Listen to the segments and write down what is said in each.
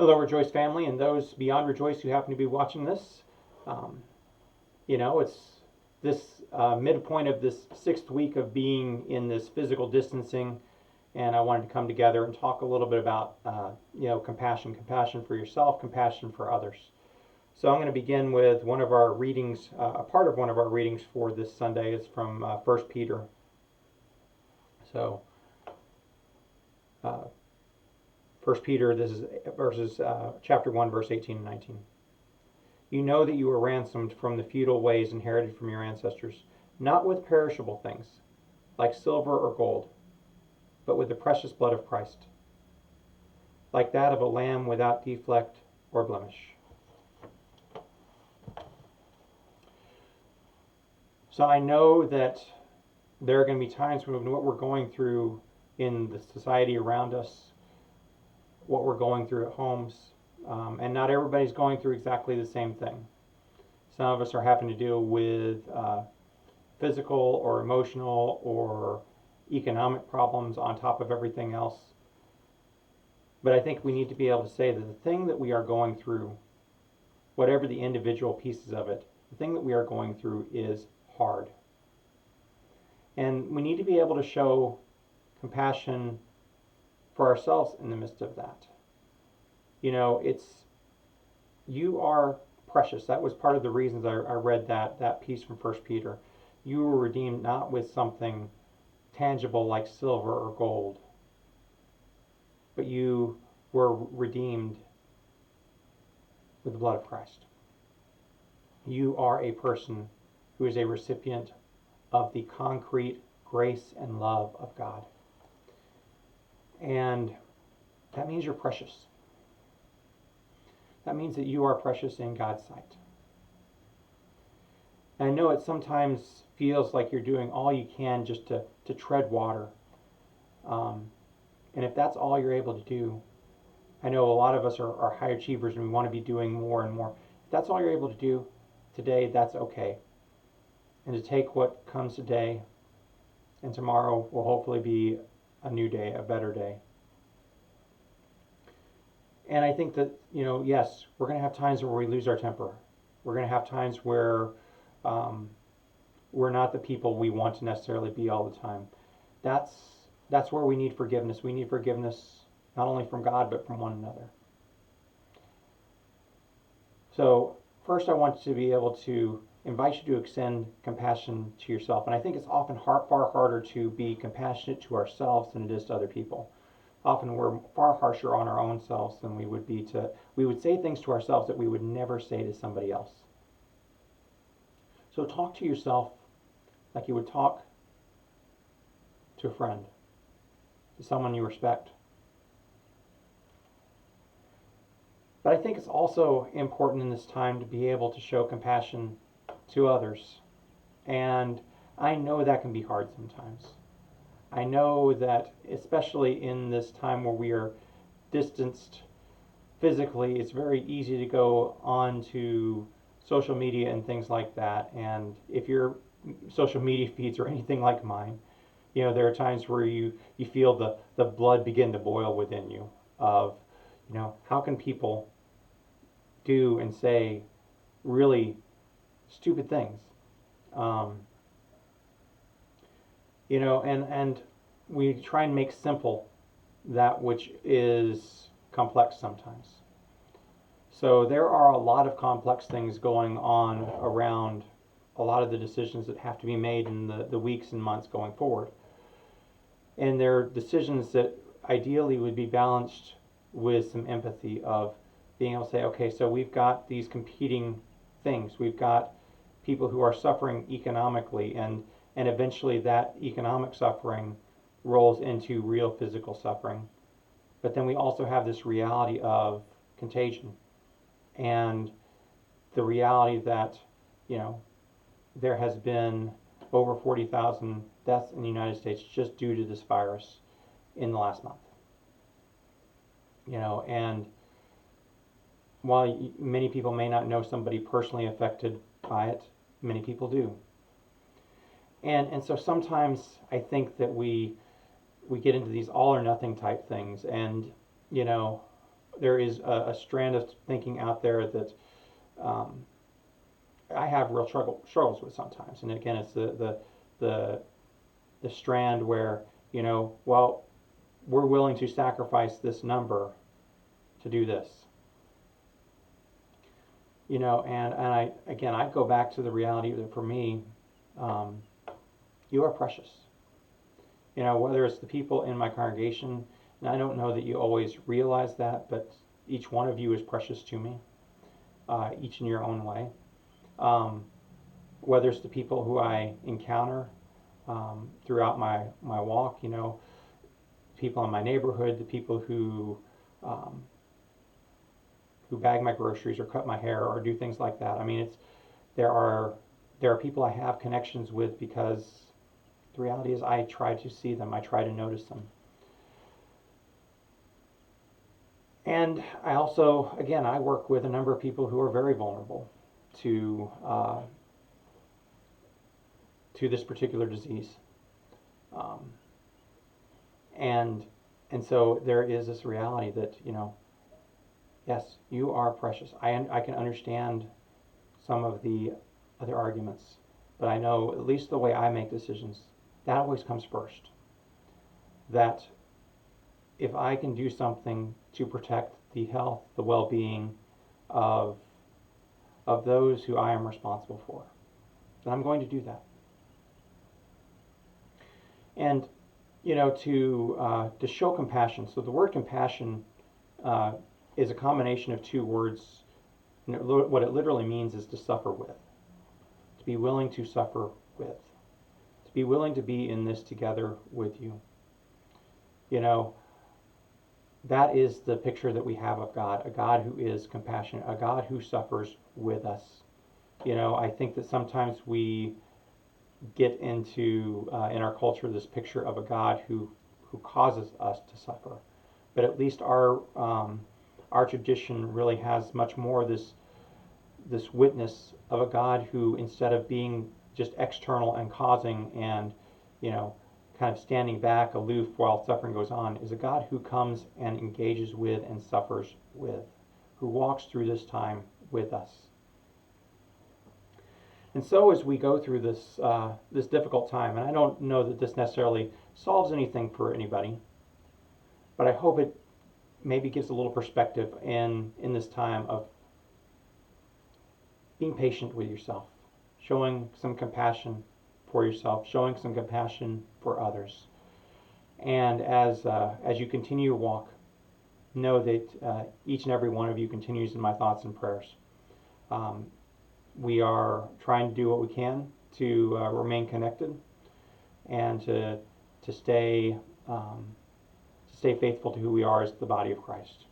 Hello, Rejoice family, and those beyond Rejoice who happen to be watching this. Um, it's this midpoint of this 6th week of being in this physical distancing, and I wanted to come together and talk a little bit about, compassion for yourself, compassion for others. So I'm going to begin with one of our readings, a part of one of our readings for this Sunday is from 1 Peter. So, uh, 1 Peter, this is chapter 1, verse 18 and 19. You know that you were ransomed from the futile ways inherited from your ancestors, not with perishable things, like silver or gold, but with the precious blood of Christ, like that of a lamb without defect or blemish. So I know that there are going to be times when what we're going through in the society around us, what we're going through at homes, and not everybody's going through exactly the same thing. Some of us are having to deal with physical or emotional or economic problems on top of everything else. But I think we need to be able to say that the thing that we are going through, whatever the individual pieces of it, the thing that we are going through is hard. And we need to be able to show compassion for ourselves in the midst of that. You are precious. That was part of the reasons I read that piece from 1 Peter. You were redeemed not with something tangible like silver or gold, but you were redeemed with the blood of Christ. You are a person who is a recipient of the concrete grace and love of God. And that means you're precious. That means that you are precious in God's sight. And I know it sometimes feels like you're doing all you can just to tread water. And if that's all you're able to do, I know a lot of us are high achievers and we want to be doing more and more. If that's all you're able to do today, that's okay. And to take what comes today, and tomorrow will hopefully be a new day, a better day. And I think that, yes, we're going to have times where we lose our temper. We're going to have times where we're not the people we want to necessarily be all the time. That's where we need forgiveness. We need forgiveness not only from God, but from one another. So first I want to be able to invite you to extend compassion to yourself. And I think it's often far harder to be compassionate to ourselves than it is to other people. Often we're far harsher on our own selves than we would be we would say things to ourselves that we would never say to somebody else. So talk to yourself like you would talk to a friend, to someone you respect. But I think it's also important in this time to be able to show compassion to others. And I know that can be hard sometimes. I know that especially in this time where we are distanced physically, it's very easy to go on to social media and things like that. And if your social media feeds are anything like mine, there are times where you feel the blood begin to boil within you of, how can people do and say really stupid things? And we try and make simple that which is complex sometimes. So there are a lot of complex things going on around a lot of the decisions that have to be made in the weeks and months going forward. And they're decisions that ideally would be balanced with some empathy of being able to say, okay, so we've got these competing things. We've got people who are suffering economically, and eventually that economic suffering rolls into real physical suffering. But then we also have this reality of contagion and the reality that, there has been over 40,000 deaths in the United States just due to this virus in the last month. And while many people may not know somebody personally affected by it, many people do. And so sometimes I think that we get into these all or nothing type things, and there is a strand of thinking out there that um, I have real struggles with sometimes. And again, it's the the strand where, well, we're willing to sacrifice this number to do this. And I go back to the reality that for me, um, you are precious. Whether it's the people in my congregation, and I don't know that you always realize that, but each one of you is precious to me, each in your own way. Um, whether it's the people who I encounter throughout my walk, people in my neighborhood, the people um, who bag my groceries or cut my hair or do things like that. I mean, there are people I have connections with because the reality is I try to see them, I try to notice them. And I also, again, I work with a number of people who are very vulnerable to this particular disease. Um, and and so there is this reality that, yes, you are precious. I can understand some of the other arguments, but I know at least the way I make decisions, that always comes first. That if I can do something to protect the health, the well-being of those who I am responsible for, then I'm going to do that. And to show compassion. So the word compassion is a combination of two words. What it literally means is to suffer with, to be willing to suffer with, to be willing to be in this together with you. That is the picture that we have of God, a God who is compassionate, a God who suffers with us. I think that sometimes we get into, in our culture, this picture of a God who causes us to suffer. But at least our tradition really has much more this witness of a God who, instead of being just external and causing and, kind of standing back aloof while suffering goes on, is a God who comes and engages with and suffers with, who walks through this time with us. And so as we go through this difficult time, and I don't know that this necessarily solves anything for anybody, but I hope it maybe gives a little perspective in this time of being patient with yourself, showing some compassion for yourself, showing some compassion for others. And as you continue your walk, know that each and every one of you continues in my thoughts and prayers. We are trying to do what we can to remain connected and to stay faithful to who we are as the body of Christ.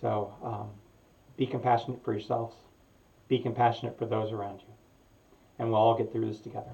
So be compassionate for yourselves. Be compassionate for those around you. And we'll all get through this together.